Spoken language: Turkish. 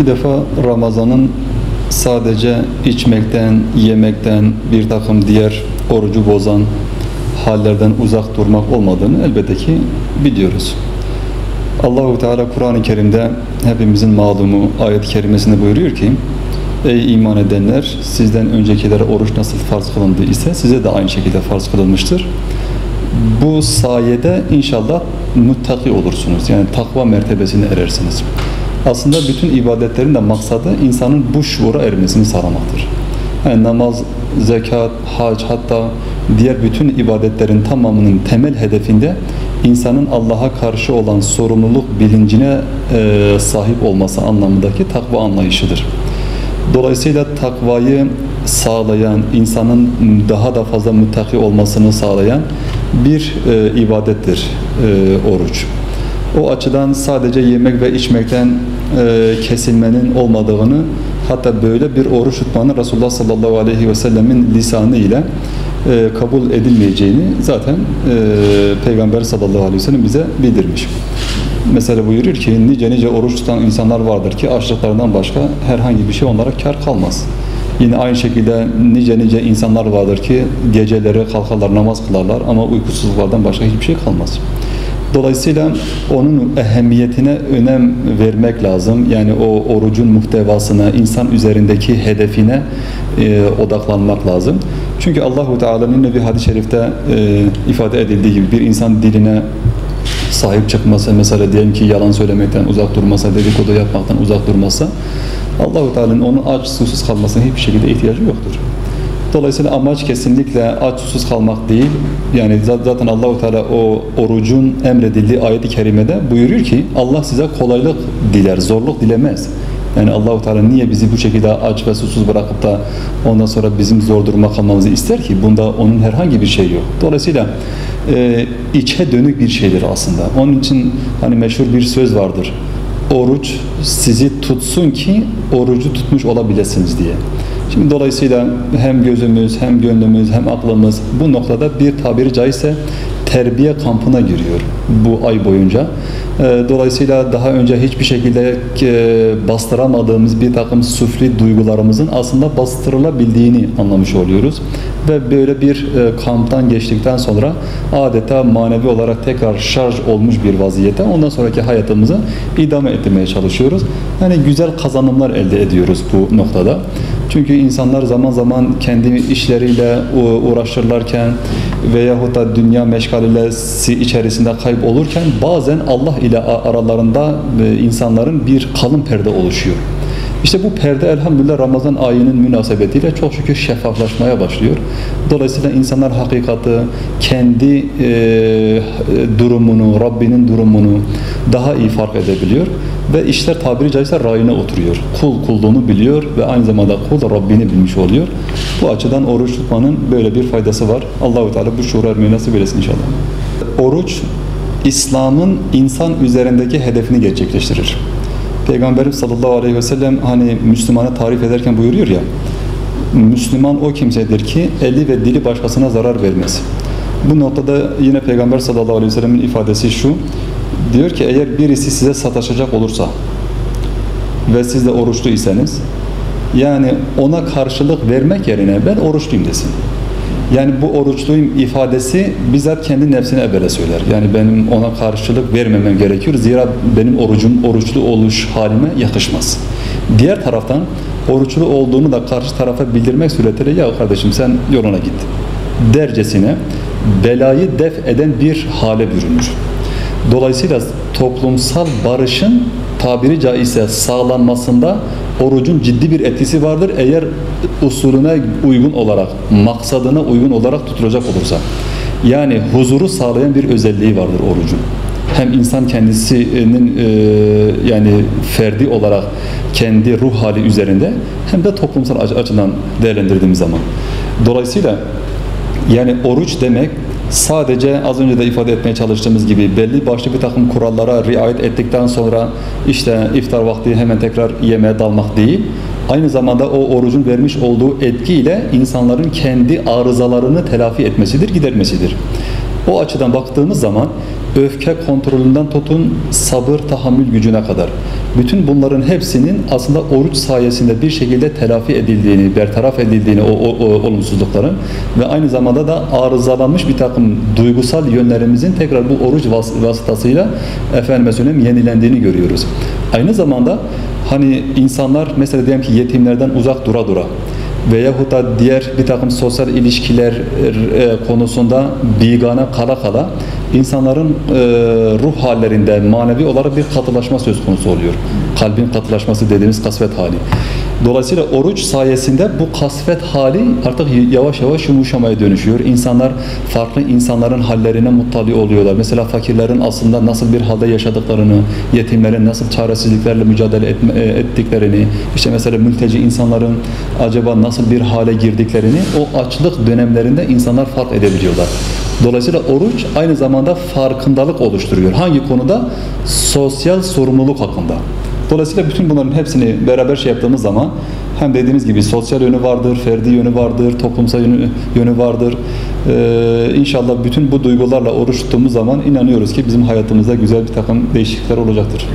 Bir defa Ramazan'ın sadece içmekten, yemekten, bir takım diğer orucu bozan hallerden uzak durmak olmadığını elbette ki biliyoruz. Allahu Teala Kur'an-ı Kerim'de hepimizin malumu ayet-i kerimesinde buyuruyor ki: Ey iman edenler, sizden öncekilere oruç nasıl farz kılındı ise size de aynı şekilde farz kılınmıştır. Bu sayede inşallah muttaki olursunuz. Yani takva mertebesine erersiniz. Aslında bütün ibadetlerin de maksadı insanın bu şuura ermesini sağlamaktır. Yani namaz, zekat, hac, hatta diğer bütün ibadetlerin tamamının temel hedefinde insanın Allah'a karşı olan sorumluluk bilincine sahip olması anlamındaki takva anlayışıdır. Dolayısıyla takvayı sağlayan, insanın daha da fazla muttaki olmasını sağlayan bir ibadettir oruç. O açıdan sadece yemek ve içmekten kesilmenin olmadığını, hatta böyle bir oruç tutmanın Resulullah sallallahu aleyhi ve sellemin lisanı ile kabul edilmeyeceğini zaten Peygamber sallallahu aleyhi ve sellem bize bildirmiş. Mesela buyuruyor ki nice oruç tutan insanlar vardır ki açlıklarından başka herhangi bir şey onlara kar kalmaz. Yine aynı şekilde nice insanlar vardır ki geceleri kalkarlar, namaz kılarlar ama uykusuzluklardan başka hiçbir şey kalmaz. Dolayısıyla onun ehemmiyetine önem vermek lazım. Yani o orucun muhtevasına, insan üzerindeki hedefine odaklanmak lazım. Çünkü Allahu Teala'nın bir hadis-i şerifte ifade edildiği gibi bir insan diline sahip çıkmasa, mesela diyelim ki yalan söylemekten uzak durmasa, dedikodu yapmaktan uzak durmasa, Allahu Teala'nın onun aç susuz kalmasına hiçbir şekilde ihtiyacı yoktur. Dolayısıyla amaç kesinlikle aç susuz kalmak değil. Yani zaten Allahu Teala o orucun emredildiği ayet-i kerimede buyuruyor ki Allah size kolaylık diler, zorluk dilemez. Yani Allahu Teala niye bizi bu şekilde aç ve susuz bırakıp da ondan sonra bizim zor duruma kalmamızı ister ki? Bunda onun herhangi bir şeyi yok. Dolayısıyla içe dönük bir şeydir aslında. Onun için hani meşhur bir söz vardır. Oruç sizi tutsun ki orucu tutmuş olabilirsiniz diye. Şimdi dolayısıyla hem gözümüz, hem gönlümüz, hem aklımız bu noktada bir tabiri caizse terbiye kampına giriyor bu ay boyunca. Dolayısıyla daha önce hiçbir şekilde bastıramadığımız bir takım süfli duygularımızın aslında bastırılabildiğini anlamış oluyoruz. Ve böyle bir kamptan geçtikten sonra adeta manevi olarak tekrar şarj olmuş bir vaziyette ondan sonraki hayatımızı idame ettirmeye çalışıyoruz. Yani güzel kazanımlar elde ediyoruz bu noktada. Çünkü insanlar zaman zaman kendi işleriyle uğraşırlarken veyahut da dünya meşgalesi içerisinde kaybolurken bazen Allah ile aralarında insanların bir kalın perde oluşuyor. İşte bu perde elhamdülillah Ramazan ayının münasebetiyle çok şükür şeffaflaşmaya başlıyor. Dolayısıyla insanlar hakikati, kendi durumunu, Rabbinin durumunu daha iyi fark edebiliyor. Ve işler tabiri caizse rayına oturuyor. Kul kulluğunu biliyor ve aynı zamanda kul Rabbini bilmiş oluyor. Bu açıdan oruç tutmanın böyle bir faydası var. Allahu Teala bu şuura ermeyi nasip eylesin inşallah. Oruç, İslam'ın insan üzerindeki hedefini gerçekleştirir. Peygamberimiz sallallahu aleyhi ve sellem hani Müslümanı tarif ederken buyuruyor ya, Müslüman o kimsedir ki eli ve dili başkasına zarar vermez. Bu noktada yine Peygamber sallallahu aleyhi ve sellemin ifadesi şu, diyor ki eğer birisi size sataşacak olursa ve siz de oruçlu iseniz, yani ona karşılık vermek yerine ben oruçluyum desin. Yani bu oruçluyum ifadesi bizzat kendi nefsine evvela söyler. Yani benim ona karşılık vermemem gerekiyor. Zira benim oruçlu oluş halime yakışmaz. Diğer taraftan oruçlu olduğunu da karşı tarafa bildirmek suretiyle ya kardeşim sen yoluna git dercesine belayı def eden bir hale bürünür. Dolayısıyla toplumsal barışın tabiri caizse sağlanmasında orucun ciddi bir etkisi vardır. Eğer usulüne uygun olarak, maksadına uygun olarak tutulacak olursa. Yani huzuru sağlayan bir özelliği vardır orucun. Hem insan kendisinin yani ferdi olarak kendi ruh hali üzerinde hem de toplumsal açıdan değerlendirdiğimiz zaman. Dolayısıyla yani oruç demek sadece az önce de ifade etmeye çalıştığımız gibi belli başlı bir takım kurallara riayet ettikten sonra işte iftar vakti hemen tekrar yemeğe dalmak değil. Aynı zamanda o orucun vermiş olduğu etkiyle insanların kendi arızalarını telafi etmesidir, gidermesidir. O açıdan baktığımız zaman öfke kontrolünden tutun sabır, tahammül gücüne kadar bütün bunların hepsinin aslında oruç sayesinde bir şekilde telafi edildiğini, bertaraf edildiğini o olumsuzlukların ve aynı zamanda da arızalanmış bir takım duygusal yönlerimizin tekrar bu oruç vasıtasıyla efendime söyleyeyim yenilendiğini görüyoruz. Aynı zamanda hani insanlar mesela diyelim ki yetimlerden uzak dura veyahut da diğer bir takım sosyal ilişkiler konusunda bigane kala kala insanların ruh hallerinde manevi olarak bir katılaşma söz konusu oluyor. Kalbin katılaşması dediğimiz kasvet hali. Dolayısıyla oruç sayesinde bu kasvet hali artık yavaş yavaş yumuşamaya dönüşüyor. İnsanlar farklı insanların hallerine muttali oluyorlar. Mesela fakirlerin aslında nasıl bir halde yaşadıklarını, yetimlerin nasıl çaresizliklerle mücadele ettiklerini, işte mesela mülteci insanların acaba nasıl bir hale girdiklerini o açlık dönemlerinde insanlar fark edebiliyorlar. Dolayısıyla oruç aynı zamanda farkındalık oluşturuyor. Hangi konuda? Sosyal sorumluluk hakkında. Dolayısıyla bütün bunların hepsini beraber yaptığımız zaman hem dediğimiz gibi sosyal yönü vardır, ferdi yönü vardır, toplumsal yönü vardır. İnşallah bütün bu duygularla oruç tuttuğumuz zaman inanıyoruz ki bizim hayatımızda güzel bir takım değişiklikler olacaktır.